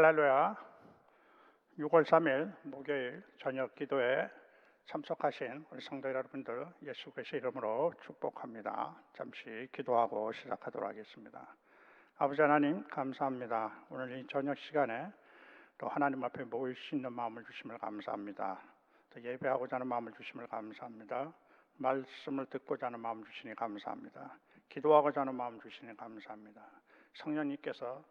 할렐루야. 6월 3일 목요일 저녁 기도에 참석하신 우리 성도 여러분들 예수 그리스도의 이름으로 축복합니다. 잠시 기도하고 시작하도록 하겠습니다. 아버지 하나님 감사합니다. 오늘 이 저녁 시간에 또 하나님 앞에 모일 수 있는 마음을 주심을 감사합니다. 또 예배하고자 하는 마음을 주심을 감사합니다. 말씀을 듣고자 하는 마음 주시니 감사합니다. 기도하고자 하는 마음 주시니 감사합니다. 성령님께서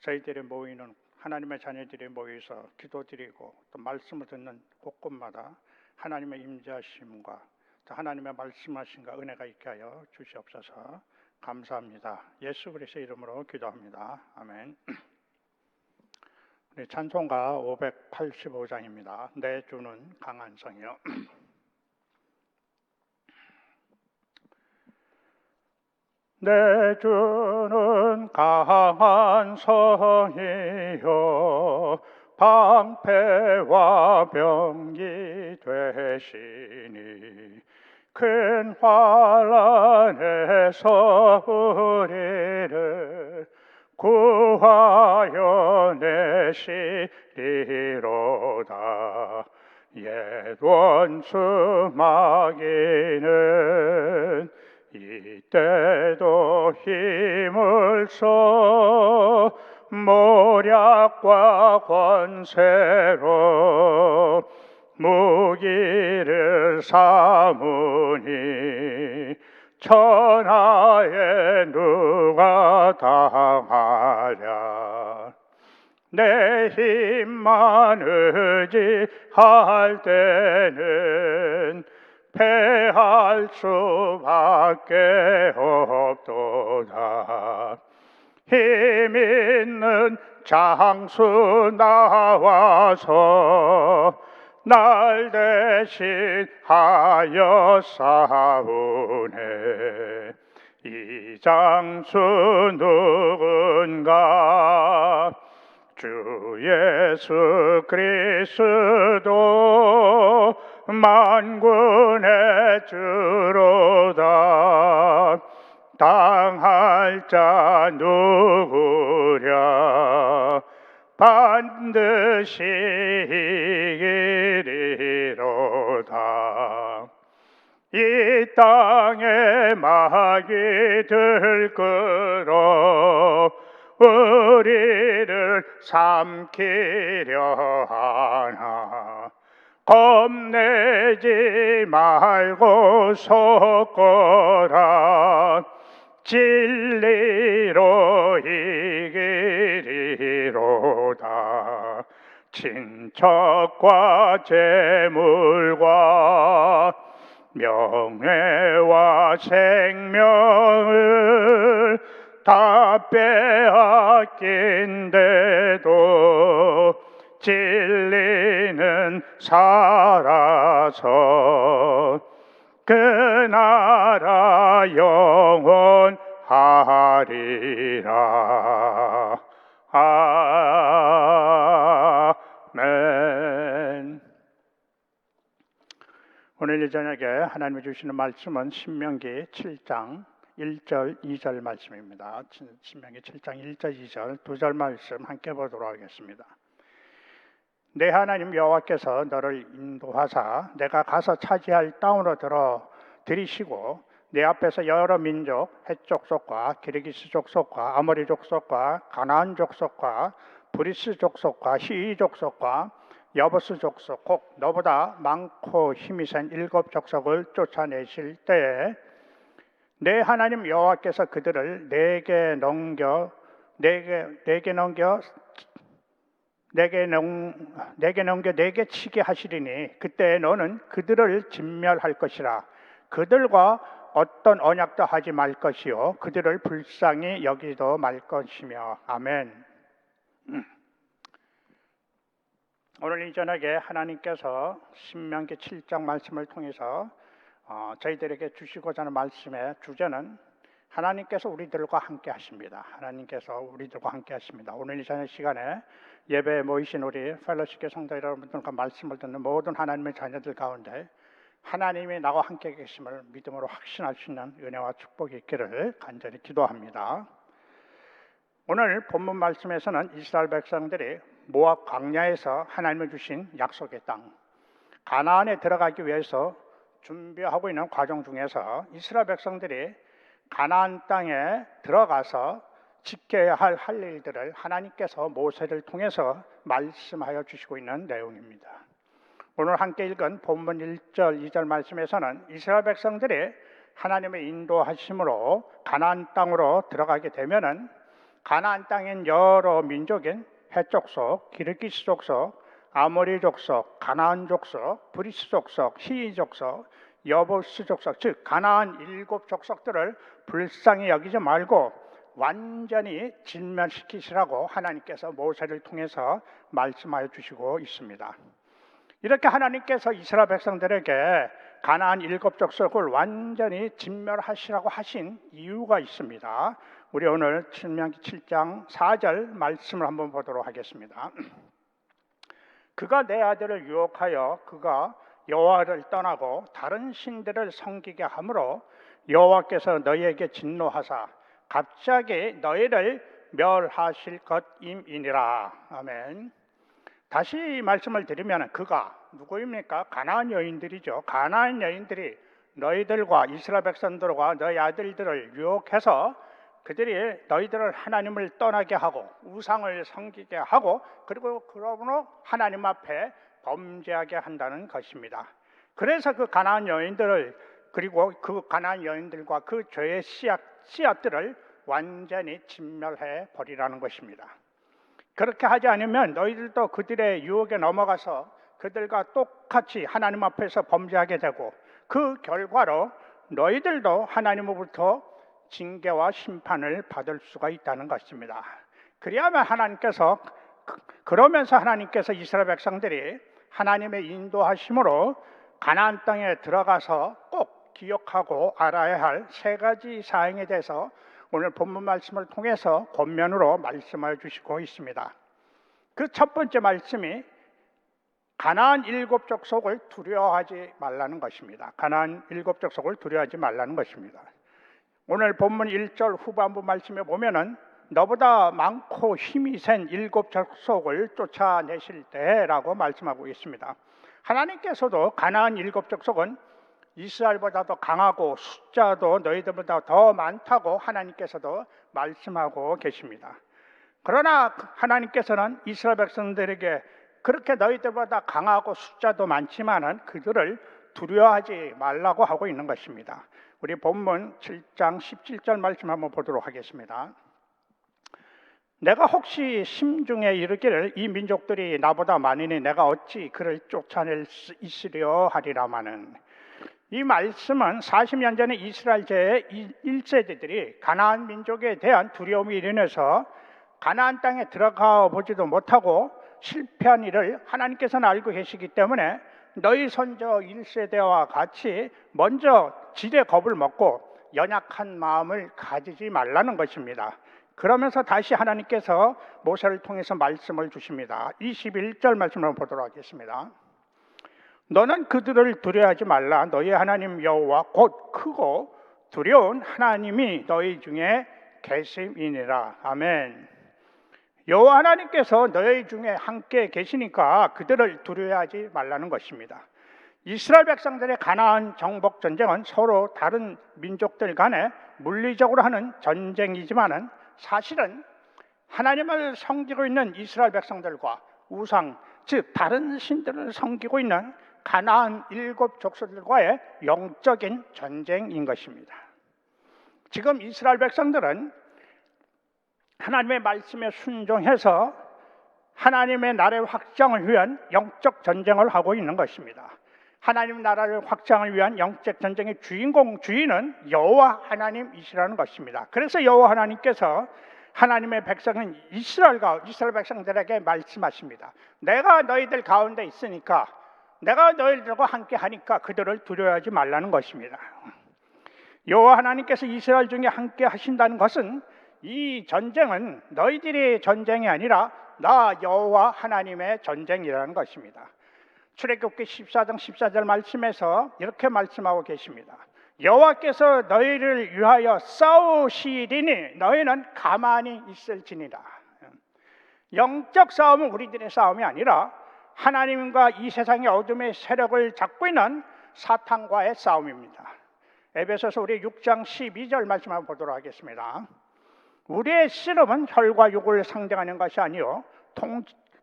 저희들이 모이는 하나님의 자녀들이 모여서 기도드리고 또 말씀을 듣는 곳곳마다 하나님의 임재하심과 또 하나님의 말씀하심과 은혜가 있게 하여 주시옵소서. 감사합니다. 예수 그리스도의 이름으로 기도합니다. 아멘. 우리 찬송가 585장입니다. 내 주는 강한 성이요. 내 주는 강한 성이요 방패와 병기 되시니 큰 환난에서 우리를 구하여 내시리로다. 옛 원수 마귀는 이때도 힘을 써 모략과 권세로 무기를 삼으니 천하에 누가 당하랴. 내 힘만 의지할 때는 패할 수밖에 없도다. 힘 있는 장수 나와서 날 대신 하여 싸우네. 이 장수 누군가? 주 예수 그리스도 만군의 주로다. 당할 자 누구랴? 반드시 이기리로다. 이 땅에 마귀들 끌어 우리를 삼키려 하나. 겁내지 말고 서거라. 진리로 이기리로다. 친척과 재물과 명예와 생명을 다 빼앗긴데도 진리는 살아서 그 나라 영원하리라. 아멘. 오늘 이 저녁에 하나님이 주시는 말씀은 신명기 7장 1절 2절 말씀입니다. 신명기 7장 1절 2절 두 절 말씀 함께 보도록 하겠습니다. 내 하나님 여호와께서 너를 인도하사 내가 가서 차지할 땅으로 들이시고 내 앞에서 여러 민족, 헷 족속과 기르기스 족속과 아모리 족속과 가나안 족속과 브리스 족속과 히위 족속과 여부스 족속 곧 너보다 많고 힘이 센 7 족속을 쫓아내실 때에 내 하나님 여호와께서 그들을 내게 넘겨 내게 치게 하시리니 그때 너는 그들을 진멸할 것이라. 그들과 어떤 언약도 하지 말 것이요 그들을 불쌍히 여기도 말 것이며. 아멘. 오늘 이 저녁에 하나님께서 신명기 7장 말씀을 통해서 저희들에게 주시고자 하는 말씀의 주제는 하나님께서 우리들과 함께 하십니다. 하나님께서 우리들과 함께 하십니다. 오늘 이 저녁 시간에 예배에 모이신 우리 펠로시교 성도 여러분들과 말씀을 듣는 모든 하나님의 자녀들 가운데 하나님이 나와 함께 계심을 믿음으로 확신할 수 있는 은혜와 축복이 있기를 간절히 기도합니다. 오늘 본문 말씀에서는 이스라엘 백성들이 모압 광야에서 하나님이 주신 약속의 땅 가나안에 들어가기 위해서 준비하고 있는 과정 중에서 이스라엘 백성들이 가나안 땅에 들어가서 지켜야 할 일들을 하나님께서 모세를 통해서 말씀하여 주시고 있는 내용입니다. 오늘 함께 읽은 본문 1절, 2절 말씀에서는 이스라엘 백성들이 하나님의 인도하심으로 가나안 땅으로 들어가게 되면은 가나안 땅엔 여러 민족인 헷 족속, 기르기스 족속, 아모리 족속, 가나안 족속, 브리스 족속, 히위 족속, 여부스 족속, 즉 가나안 7족속들을 불쌍히 여기지 말고 완전히 진멸시키시라고 하나님께서 모세를 통해서 말씀하여 주시고 있습니다. 이렇게 하나님께서 이스라엘 백성들에게 가나안 7족속을 완전히 진멸하시라고 하신 이유가 있습니다. 우리 오늘 신명기 7장 4절 말씀을 한번 보도록 하겠습니다. 그가 내 아들을 유혹하여 그가 여호와를 떠나고 다른 신들을 섬기게 하므로 여호와께서 너희에게 진노하사 갑자기 너희를 멸하실 것임이니라. 아멘. 다시 말씀을 드리면 그가 누구입니까? 가나안 여인들이죠. 가나안 여인들이 너희들과 이스라엘 백성들과 너희 아들들을 유혹해서 그들이 너희들을 하나님을 떠나게 하고 우상을 섬기게 하고 그리고 그러므로 하나님 앞에 범죄하게 한다는 것입니다. 그래서 그 가나안 여인들을 그리고 그 가나안 여인들과 그 죄의 씨앗들을 완전히 진멸해 버리라는 것입니다. 그렇게 하지 않으면 너희들도 그들의 유혹에 넘어가서 그들과 똑같이 하나님 앞에서 범죄하게 되고 그 결과로 너희들도 하나님으로부터 징계와 심판을 받을 수가 있다는 것입니다. 그리하면 그러면서 하나님께서 이스라엘 백성들이 하나님의 인도하심으로 가나안 땅에 들어가서 꼭 기억하고 알아야 할 3가지 사항에 대해서 오늘 본문 말씀을 통해서 권면으로 말씀하여 주시고 있습니다. 그 첫 번째 말씀이 가나안 7족속을 두려워하지 말라는 것입니다. 가나안 7족속을 두려워하지 말라는 것입니다. 오늘 본문 1절 후반부 말씀에 보면은 너보다 많고 힘이 센 7족속을 쫓아내실 때라고 말씀하고 있습니다. 하나님께서도 가나안 7족속은 이스라엘보다 더 강하고 숫자도 너희들보다 더 많다고 하나님께서도 말씀하고 계십니다. 그러나 하나님께서는 이스라엘 백성들에게 그렇게 너희들보다 강하고 숫자도 많지만은 그들을 두려워하지 말라고 하고 있는 것입니다. 우리 본문 7장 17절 말씀 한번 보도록 하겠습니다. 내가 혹시 심중에 이르기를 이 민족들이 나보다 많으니 내가 어찌 그를 쫓아낼 수 있으려 하리라마는, 이 말씀은 40년 전에 이스라엘 제1세대들이 가나안 민족에 대한 두려움이 일어나서 가나안 땅에 들어가 보지도 못하고 실패한 일을 하나님께서는 알고 계시기 때문에 너희 선조 1세대와 같이 먼저 지레 겁을 먹고 연약한 마음을 가지지 말라는 것입니다. 그러면서 다시 하나님께서 모세를 통해서 말씀을 주십니다. 21절 말씀을 보도록 하겠습니다. 너는 그들을 두려워하지 말라. 너희 하나님 여호와 곧 크고 두려운 하나님이 너희 중에 계심이니라. 아멘. 여호와 하나님께서 너희 중에 함께 계시니까 그들을 두려워하지 말라는 것입니다. 이스라엘 백성들의 가나안 정복 전쟁은 서로 다른 민족들 간에 물리적으로 하는 전쟁이지만은 사실은 하나님을 섬기고 있는 이스라엘 백성들과 우상, 즉 다른 신들을 섬기고 있는 가나안 7족속들과의 영적인 전쟁인 것입니다. 지금 이스라엘 백성들은 하나님의 말씀에 순종해서 하나님의 나라의 확장을 위한 영적 전쟁을 하고 있는 것입니다. 하나님 나라를 확장을 위한 영적 전쟁의 주인은 여호와 하나님이시라는 것입니다. 그래서 여호와 하나님께서 하나님의 백성은 이스라엘 백성들에게 말씀하십니다. 내가 너희들 가운데 있으니까, 내가 너희들과 함께 하니까 그들을 두려워하지 말라는 것입니다. 여호와 하나님께서 이스라엘 중에 함께 하신다는 것은 이 전쟁은 너희들의 전쟁이 아니라 나 여호와 하나님의 전쟁이라는 것입니다. 출애굽기 14장 14절 말씀에서 이렇게 말씀하고 계십니다. 여호와께서 너희를 위하여 싸우시리니 너희는 가만히 있을지니라. 영적 싸움은 우리들의 싸움이 아니라 하나님과 이 세상의 어둠의 세력을 잡고 있는 사탄과의 싸움입니다. 에베소서 우리 6장 12절 말씀 한번 보도록 하겠습니다. 우리의 씨름은 혈과 육을 상대하는 것이 아니요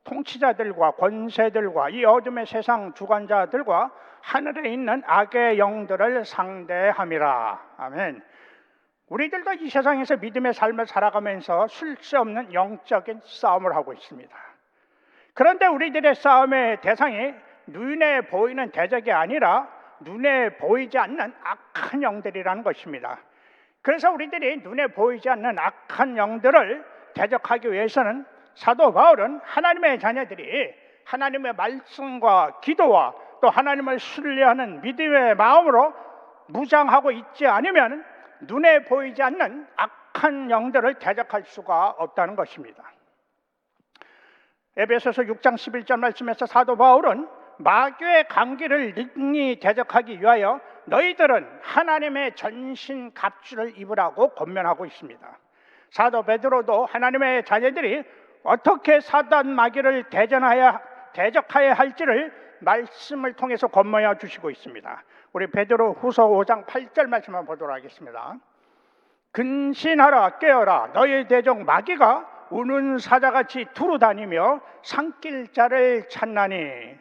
통치자들과 권세들과 이 어둠의 세상 주관자들과 하늘에 있는 악의 영들을 상대함이라. 아멘. 우리들도 이 세상에서 믿음의 삶을 살아가면서 쉴 새 없는 영적인 싸움을 하고 있습니다. 그런데 우리들의 싸움의 대상이 눈에 보이는 대적이 아니라 눈에 보이지 않는 악한 영들이라는 것입니다. 그래서 우리들이 눈에 보이지 않는 악한 영들을 대적하기 위해서는 사도 바울은 하나님의 자녀들이 하나님의 말씀과 기도와 또 하나님을 신뢰하는 믿음의 마음으로 무장하고 있지 않으면 눈에 보이지 않는 악한 영들을 대적할 수가 없다는 것입니다. 에베소서 6장 11절 말씀에서 사도 바울은 마귀의 강기를 능히 대적하기 위하여 너희들은 하나님의 전신 갑주를 입으라고 권면하고 있습니다. 사도 베드로도 하나님의 자녀들이 어떻게 사단 마귀를 대적하여야 할지를 말씀을 통해서 권면해 주시고 있습니다. 우리 베드로 후서 5장 8절 말씀만 보도록 하겠습니다. 근신하라 깨어라 너희 대적 마귀가 우는 사자같이 두루다니며 삼킬 자를 찾나니.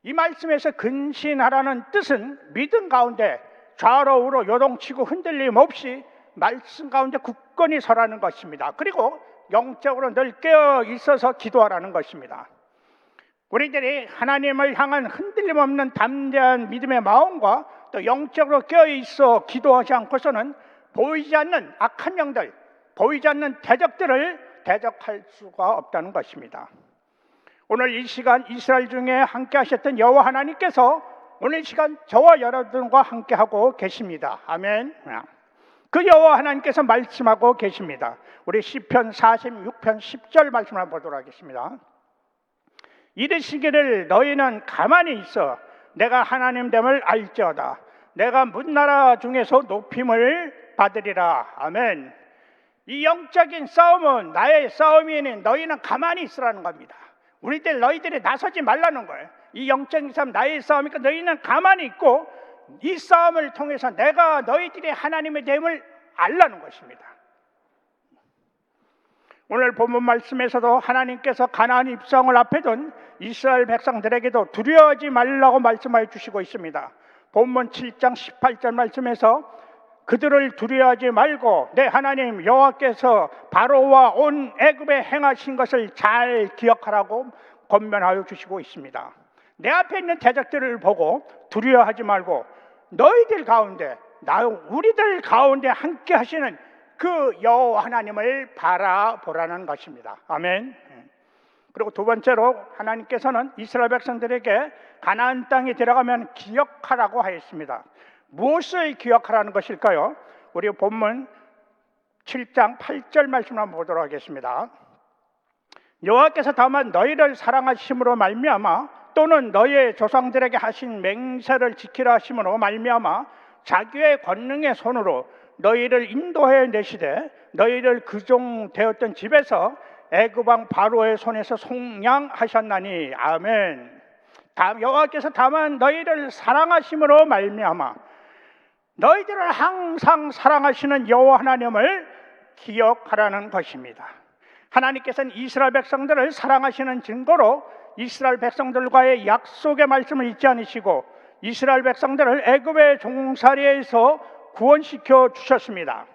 이 말씀에서 근신하라는 뜻은 믿음 가운데 좌로 우로 요동치고 흔들림 없이 말씀 가운데 굳건히 서라는 것입니다. 그리고 영적으로 늘 깨어 있어서 기도하라는 것입니다. 우리들이 하나님을 향한 흔들림 없는 담대한 믿음의 마음과 또 영적으로 깨어 있어 기도하지 않고서는 보이지 않는 악한 영들, 보이지 않는 대적들을 대적할 수가 없다는 것입니다. 오늘 이 시간 이스라엘 중에 함께 하셨던 여호와 하나님께서 오늘 이 시간 저와 여러분과 함께 하고 계십니다. 아멘. 그 여호와 하나님께서 말씀하고 계십니다. 우리 시편 46편 10절 말씀을 보도록 하겠습니다. 이르시기를 너희는 가만히 있어 내가 하나님 됨을 알지어다. 내가 문나라 중에서 높임을 받으리라. 아멘. 이 영적인 싸움은 나의 싸움이 아닌 너희는 가만히 있으라는 겁니다. 너희들이 나서지 말라는 거예요. 이 영적인 싸움 나의 싸움이니까 너희는 가만히 있고 이 싸움을 통해서 내가 너희들의 하나님의 됨을 알라는 것입니다. 오늘 본문 말씀에서도 하나님께서 가나안 입성을 앞에 둔 이스라엘 백성들에게도 두려워하지 말라고 말씀하여 주시고 있습니다. 본문 7장 18절 말씀에서 그들을 두려워하지 말고 내 하나님 여호와께서 바로와 온 애굽에 행하신 것을 잘 기억하라고 권면하여 주시고 있습니다. 내 앞에 있는 대적들을 보고 두려워하지 말고 너희들 가운데 우리들 가운데 함께 하시는 그 여호와 하나님을 바라보라는 것입니다. 아멘. 그리고 두 번째로 하나님께서는 이스라엘 백성들에게 가나안 땅에 들어가면 기억하라고 하였습니다. 무엇을 기억하라는 것일까요? 우리 본문 7장 8절 말씀을 한번 보도록 하겠습니다. 여호와께서 다만 너희를 사랑하심으로 말미암아 또는 너희의 조상들에게 하신 맹세를 지키라 하심으로 말미암아 자기의 권능의 손으로 너희를 인도해 내시되 너희를 그종 되었던 집에서 애굽 왕 바로의 손에서 속량하셨나니. 아멘. 여호와께서 다만 너희를 사랑하심으로 말미암아 너희들을 항상 사랑하시는 여호와 하나님을 기억하라는 것입니다. 하나님께서는 이스라엘 백성들을 사랑하시는 증거로 이스라엘 백성들과의 약속의 말씀을 잊지 않으시고 이스라엘 백성들을 애굽의 종살이에서 구원시켜 주셨습니다.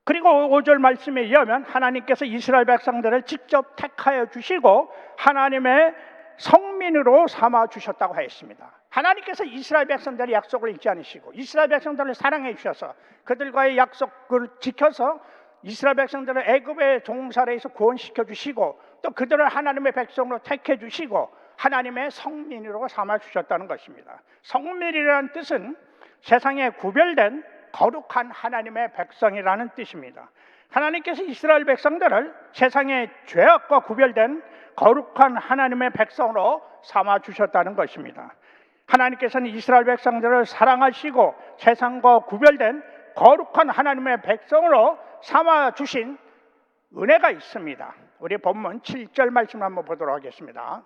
그리고 5절 말씀에 의하면 하나님께서 이스라엘 백성들을 직접 택하여 주시고 하나님의 성민으로 삼아 주셨다고 하였습니다. 하나님께서 이스라엘 백성들의 약속을 잊지 않으시고 이스라엘 백성들을 사랑해 주셔서 그들과의 약속을 지켜서 이스라엘 백성들을 애굽의 종살이에서 구원시켜 주시고 또 그들을 하나님의 백성으로 택해 주시고 하나님의 성민으로 삼아 주셨다는 것입니다. 성민이라는 뜻은 세상에 구별된 거룩한 하나님의 백성이라는 뜻입니다. 하나님께서 이스라엘 백성들을 세상의 죄악과 구별된 거룩한 하나님의 백성으로 삼아 주셨다는 것입니다. 하나님께서는 이스라엘 백성들을 사랑하시고 세상과 구별된 거룩한 하나님의 백성으로 삼아 주신 은혜가 있습니다. 우리 본문 7절 말씀 한번 보도록 하겠습니다.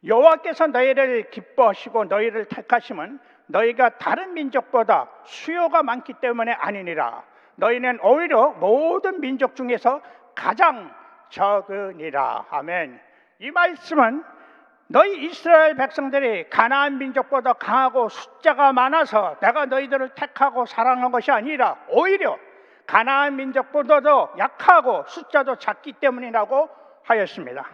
여호와께서 너희를 기뻐하시고 너희를 택하심은 너희가 다른 민족보다 수요가 많기 때문에 아니니라. 너희는 오히려 모든 민족 중에서 가장 적으니라. 아멘. 이 말씀은 너희 이스라엘 백성들이 가나안 민족보다 강하고 숫자가 많아서 내가 너희들을 택하고 사랑한 것이 아니라 오히려 가나안 민족보다도 약하고 숫자도 작기 때문이라고 하였습니다.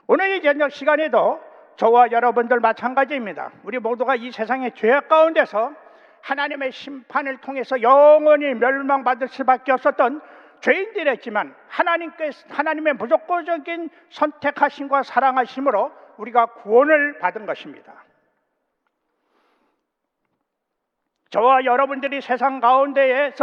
오늘 이 저녁 시간에도 저와 여러분들 마찬가지입니다. 우리 모두가 이 세상의 죄악 가운데서 하나님의 심판을 통해서 영원히 멸망받을 수밖에 없었던 죄인들이었지만 하나님의 무조건적인 선택하심과 사랑하심으로 우리가 구원을 받은 것입니다. 저와 여러분들이 세상 가운데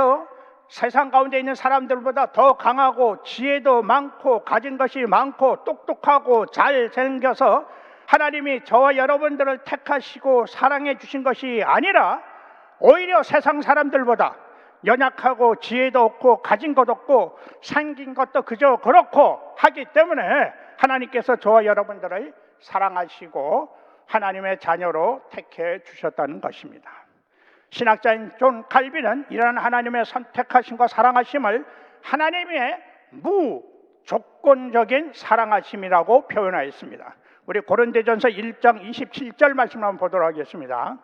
있는 사람들보다 더 강하고 지혜도 많고 가진 것이 많고 똑똑하고 잘생겨서 하나님이 저와 여러분들을 택하시고 사랑해 주신 것이 아니라 오히려 세상 사람들보다 연약하고 지혜도 없고 가진 것 없고 생긴 것도 그저 그렇고 하기 때문에 하나님께서 저와 여러분들을 사랑하시고 하나님의 자녀로 택해 주셨다는 것입니다. 신학자인 존 칼빈은 이러한 하나님의 선택하심과 사랑하심을 하나님의 무조건적인 사랑하심이라고 표현하였습니다. 우리 고린도전서 1장 27절 말씀 한번 보도록 하겠습니다.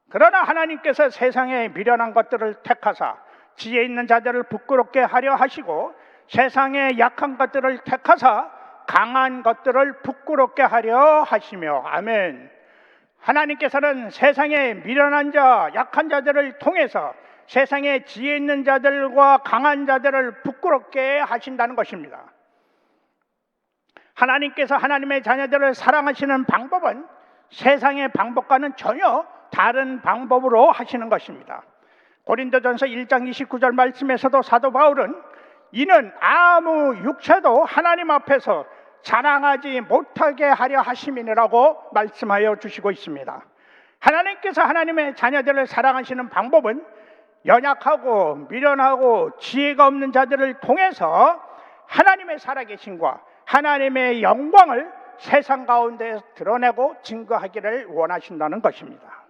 그러나 하나님께서 세상에 미련한 것들을 택하사 지혜 있는 자들을 부끄럽게 하려 하시고 세상에 약한 것들을 택하사 강한 것들을 부끄럽게 하려 하시며. 아멘. 하나님께서는 세상에 미련한 자, 약한 자들을 통해서 세상에 지혜 있는 자들과 강한 자들을 부끄럽게 하신다는 것입니다. 하나님께서 하나님의 자녀들을 사랑하시는 방법은 세상의 방법과는 전혀 다른 방법으로 하시는 것입니다. 고린도전서 1장 29절 말씀에서도 사도 바울은 이는 아무 육체도 하나님 앞에서 자랑하지 못하게 하려 하심이니라고 말씀하여 주시고 있습니다. 하나님께서 하나님의 자녀들을 사랑하시는 방법은 연약하고 미련하고 지혜가 없는 자들을 통해서 하나님의 살아계심과 하나님의 영광을 세상 가운데 드러내고 증거하기를 원하신다는 것입니다.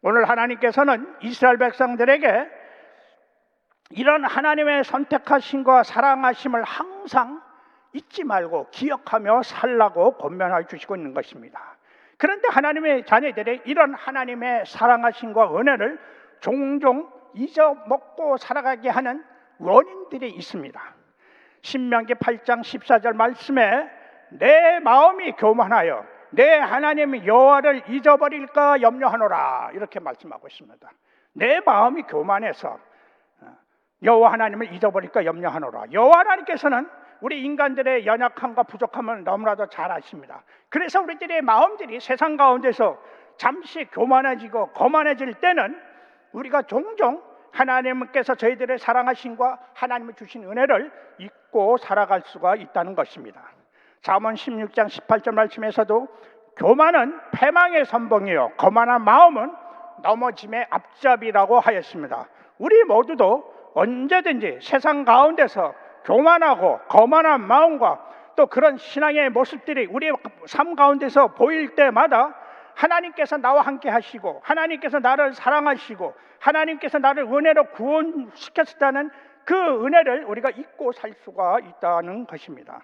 오늘 하나님께서는 이스라엘 백성들에게 이런 하나님의 선택하심과 사랑하심을 항상 잊지 말고 기억하며 살라고 권면해 주시고 있는 것입니다. 그런데 하나님의 자녀들의 이런 하나님의 사랑하심과 은혜를 종종 잊어먹고 살아가게 하는 원인들이 있습니다. 신명기 8장 14절 말씀에 내 마음이 교만하여 내 하나님 여호와를 잊어버릴까 염려하노라 이렇게 말씀하고 있습니다. 내 마음이 교만해서 여호와 하나님을 잊어버릴까 염려하노라. 여호와 하나님께서는 우리 인간들의 연약함과 부족함을 너무나도 잘 아십니다. 그래서 우리들의 마음들이 세상 가운데서 잠시 교만해지고 거만해질 때는 우리가 종종 하나님께서 저희들의 사랑하심과 하나님이 주신 은혜를 잊고 살아갈 수가 있다는 것입니다. 잠언 16장 18절 말씀에서도 교만은 패망의 선봉이요 거만한 마음은 넘어짐의 앞잡이라고 하였습니다. 우리 모두도 언제든지 세상 가운데서 교만하고 거만한 마음과 또 그런 신앙의 모습들이 우리의 삶 가운데서 보일 때마다 하나님께서 나와 함께 하시고 하나님께서 나를 사랑하시고 하나님께서 나를 은혜로 구원시켰다는 그 은혜를 우리가 잊고 살 수가 있다는 것입니다.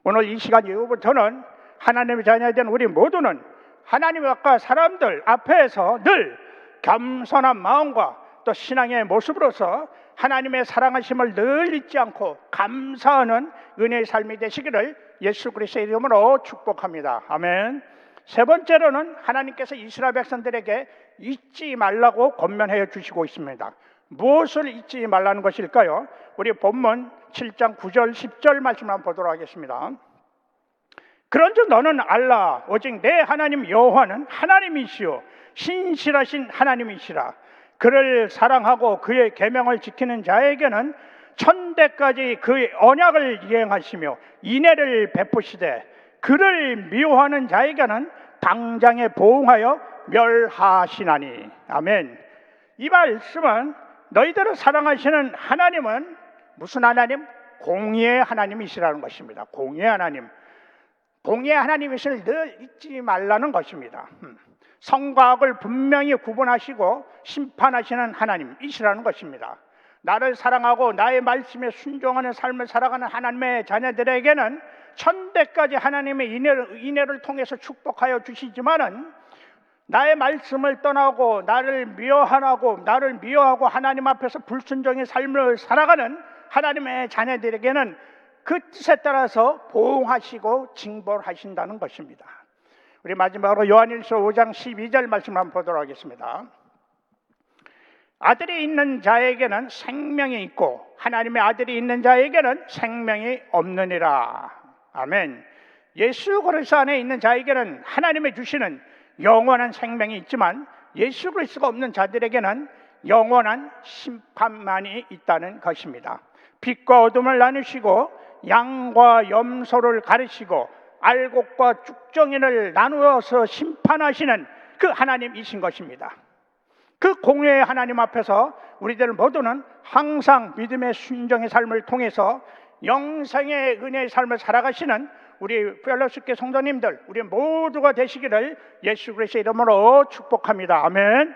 오늘 이 시간 이후부터는 하나님의 자녀된 우리 모두는 하나님과 사람들 앞에서 늘 겸손한 마음과 또 신앙의 모습으로서 하나님의 사랑하심을 늘 잊지 않고 감사하는 은혜의 삶이 되시기를 예수 그리스도의 이름으로 축복합니다. 아멘. 세 번째로는 하나님께서 이스라엘 백성들에게 잊지 말라고 권면해 주시고 있습니다. 무엇을 잊지 말라는 것일까요? 우리 본문 7장 9절 10절 말씀 한번 보도록 하겠습니다. 그런즉 너는 알라 오직 내 하나님 여호와는 하나님이시요 신실하신 하나님이시라. 그를 사랑하고 그의 계명을 지키는 자에게는 천대까지 그의 언약을 이행하시며 인애를 베푸시되 그를 미워하는 자에게는 당장에 보응하여 멸하시나니. 아멘. 이 말씀은 너희들을 사랑하시는 하나님은 무슨 하나님? 공의의 하나님이시라는 것입니다. 공의의 하나님. 공의의 하나님이시를 늘 잊지 말라는 것입니다. 선과 악을 분명히 구분하시고 심판하시는 하나님이시라는 것입니다. 나를 사랑하고 나의 말씀에 순종하는 삶을 살아가는 하나님의 자녀들에게는 천대까지 하나님의 인애를 통해서 축복하여 주시지만은 나의 말씀을 떠나고 나를 미워하고 하나님 앞에서 불순종의 삶을 살아가는 하나님의 자녀들에게는 그 뜻에 따라서 보응하시고 징벌하신다는 것입니다. 우리 마지막으로 요한일서 5장 12절 말씀 한번 보도록 하겠습니다. 아들이 있는 자에게는 생명이 있고 하나님의 아들이 있는 자에게는 생명이 없느니라. 아멘. 예수 그리스도 안에 있는 자에게는 하나님의 주시는 영원한 생명이 있지만 예수 그리스도가 없는 자들에게는 영원한 심판만이 있다는 것입니다. 빛과 어둠을 나누시고 양과 염소를 가르시고 알곡과 쭉정이를 나누어서 심판하시는 그 하나님이신 것입니다. 그 공의의 하나님 앞에서 우리들 모두는 항상 믿음의 순종의 삶을 통해서 영생의 은혜의 삶을 살아가시는 우리 펠로십계 성도님들, 우리 모두가 되시기를 예수 그리스도의 이름으로 축복합니다. 아멘.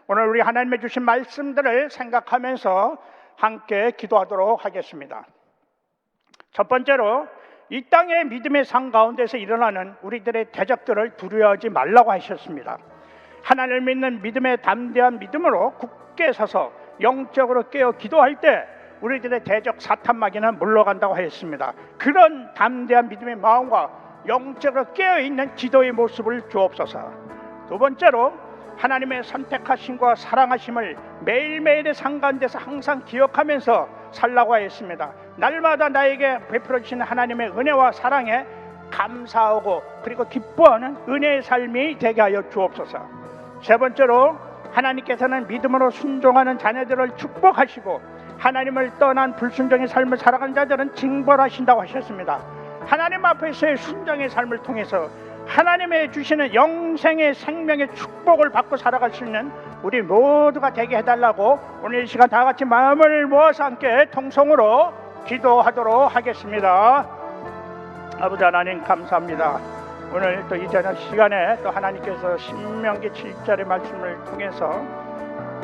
오늘 우리 하나님의 주신 말씀들을 생각하면서 함께 기도하도록 하겠습니다. 첫 번째로 이 땅의 믿음의 상 가운데서 일어나는 우리들의 대적들을 두려워하지 말라고 하셨습니다. 하나님을 믿는 믿음의 담대한 믿음으로 굳게 서서 영적으로 깨어 기도할 때 우리들의 대적 사탄마귀는 물러간다고 하였습니다. 그런 담대한 믿음의 마음과 영적으로 깨어있는 기도의 모습을 주옵소서. 두 번째로 하나님의 선택하심과 사랑하심을 매일매일의 상가운데서 항상 기억하면서 살라고 하였습니다. 날마다 나에게 베풀어 주시는 하나님의 은혜와 사랑에 감사하고 그리고 기뻐하는 은혜의 삶이 되게 하여 주옵소서. 세 번째로 하나님께서는 믿음으로 순종하는 자녀들을 축복하시고 하나님을 떠난 불순종의 삶을 살아가는 자들은 징벌하신다고 하셨습니다. 하나님 앞에서의 순종의 삶을 통해서 하나님의 주시는 영생의 생명의 축복을 받고 살아갈 수 있는 우리 모두가 되게 해달라고 오늘 이 시간 다 같이 마음을 모아서 함께 통성으로 기도하도록 하겠습니다. 아버지 하나님 감사합니다. 오늘 또 이 저녁 시간에 또 하나님께서 신명기 7절의 말씀을 통해서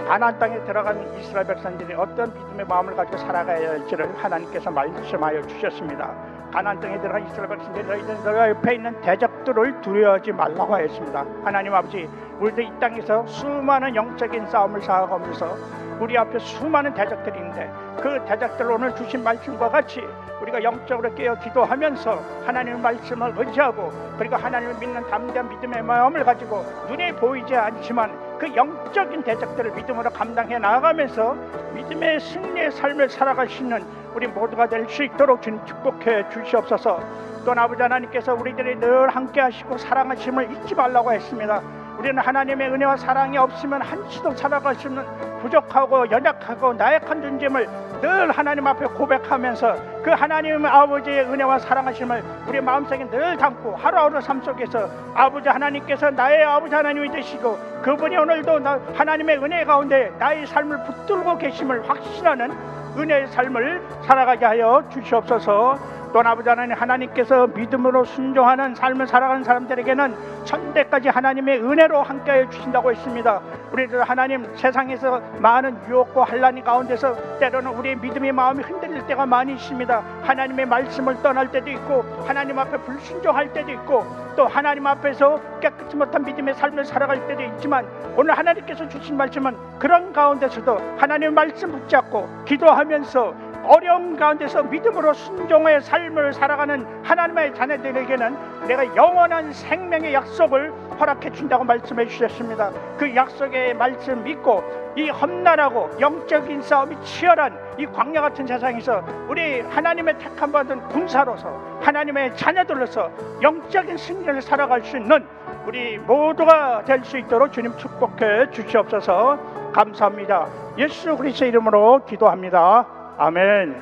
가나안 땅에 들어간 이스라엘 백성들이 어떤 믿음의 마음을 가지고 살아가야 할지를 하나님께서 말씀하여 주셨습니다. 가나안 땅에 들어간 이스라엘 백성들이 너희 옆에 있는 대적들을 두려워하지 말라고 하였습니다. 하나님 아버지, 우리도 이 땅에서 수많은 영적인 싸움을 살아가면서 우리 앞에 수많은 대적들이 있는데 그 대적들 오늘 주신 말씀과 같이 우리가 영적으로 깨어 기도하면서 하나님의 말씀을 의지하고 그리고 하나님을 믿는 담대한 믿음의 마음을 가지고 눈에 보이지 않지만 그 영적인 대적들을 믿음으로 감당해 나아가면서 믿음의 승리의 삶을 살아갈 수 있는 우리 모두가 될 수 있도록 주님 축복해 주시옵소서. 또 아버지 하나님께서 우리들이 늘 함께 하시고 사랑하심을 잊지 말라고 했습니다. 우리는 하나님의 은혜와 사랑이 없으면 한시도 살아갈 수 없는 부족하고 연약하고 나약한 존재임을 늘 하나님 앞에 고백하면서 그 하나님 아버지의 은혜와 사랑하심을 우리 마음속에 늘 담고 하루하루 삶 속에서 아버지 하나님께서 나의 아버지 하나님이 되시고 그분이 오늘도 하나님의 은혜 가운데 나의 삶을 붙들고 계심을 확신하는 은혜의 삶을 살아가게 하여 주시옵소서. 또 아버지 하나님께서 믿음으로 순종하는 삶을 살아가는 사람들에게는 천대까지 하나님의 은혜로 함께해 주신다고 했습니다. 우리들 하나님 세상에서 많은 유혹과 환난이 가운데서 때로는 우리의 믿음의 마음이 흔들릴 때가 많이 있습니다. 하나님의 말씀을 떠날 때도 있고 하나님 앞에 불순종할 때도 있고 또 하나님 앞에서 깨끗이 못한 믿음의 삶을 살아갈 때도 있지만 오늘 하나님께서 주신 말씀은 그런 가운데서도 하나님의 말씀 붙잡고 기도하면서 어려움 가운데서 믿음으로 순종의 삶을 살아가는 하나님의 자녀들에게는 내가 영원한 생명의 약속을 허락해 준다고 말씀해 주셨습니다. 그 약속의 말씀 믿고 이 험난하고 영적인 싸움이 치열한 이 광야 같은 세상에서 우리 하나님의 택함 받은 군사로서 하나님의 자녀들로서 영적인 승리를 살아갈 수 있는 우리 모두가 될 수 있도록 주님 축복해 주시옵소서. 감사합니다. 예수 그리스도의 이름으로 기도합니다. 아멘.